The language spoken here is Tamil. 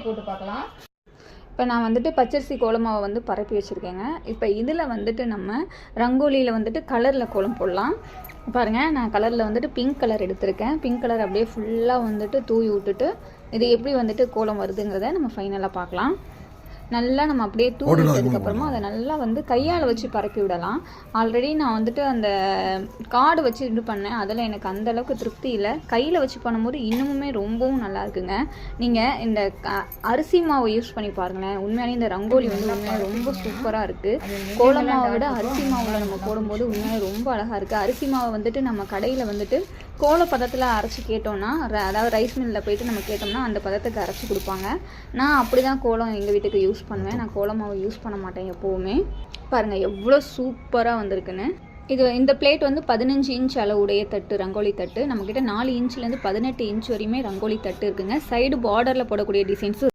போட்டு பார்க்கலாம். இப்போ நான் வந்துட்டு பச்சரிசி கோலமாவை வந்து பரப்பி வச்சுருக்கேங்க. இப்போ இதில் வந்துட்டு நம்ம ரங்கோலியில் வந்துட்டு கலரில் கோலம் போடலாம். பாருங்கள், நான் கலரில் வந்துட்டு பிங்க் கலர் எடுத்திருக்கேன். பிங்க் கலர் அப்படியே ஃபுல்லாக வந்துட்டு தூவி விட்டுட்டு இது எப்படி வந்துட்டு கோலம் வருதுங்கிறத நம்ம ஃபைனலாக பார்க்கலாம். நல்லா நம்ம அப்படியே தூவி விட்டதுக்கப்புறமா அதை நல்லா வந்து கையால் வச்சு பரப்பி விடலாம். ஆல்ரெடி நான் வந்துட்டு அந்த கார்டு வச்சு இது பண்ணேன், அதில் எனக்கு அந்தளவுக்கு திருப்தி இல்லை. கையில் வச்சு பண்ணும்போது இன்னமுமே ரொம்பவும் நல்லா இருக்குங்க. நீங்கள் இந்த அரிசி மாவை யூஸ் பண்ணி பாருங்களேன், உண்மையாலே இந்த ரங்கோலி வந்து உண்மையாக ரொம்ப சூப்பராக இருக்குது. கோல மாவை விட அரிசி மாவில் நம்ம போடும்போது உண்மையாக ரொம்ப அழகாக இருக்குது. அரிசி மாவை வந்துட்டு நம்ம கடையில் வந்துட்டு கோல பதத்தில் அரைச்சி கேட்டோம்னா, அதாவது ரைஸ் மில்லில் போயிட்டு நம்ம கேட்டோம்னா அந்த பதத்துக்கு அரைச்சி கொடுப்பாங்க. நான் அப்படி தான் கோலம் எங்கள் வீட்டுக்கு யூஸ் பண்ணுவேன். நான் கோல மாவு யூஸ் பண்ண மாட்டேன் எப்போவுமே. பாருங்கள் எவ்வளோ சூப்பராக வந்திருக்குன்னு. இந்த பிளேட் வந்து 15 இன்ச் அளவுடைய தட்டு, ரங்கோலி தட்டு. நம்மக்கிட்ட 4 இன்ச்லேருந்து 18 இன்ச் வரையுமே ரங்கோலி தட்டு இருக்குங்க. சைடு பார்டரில் போடக்கூடிய டிசைன்ஸும்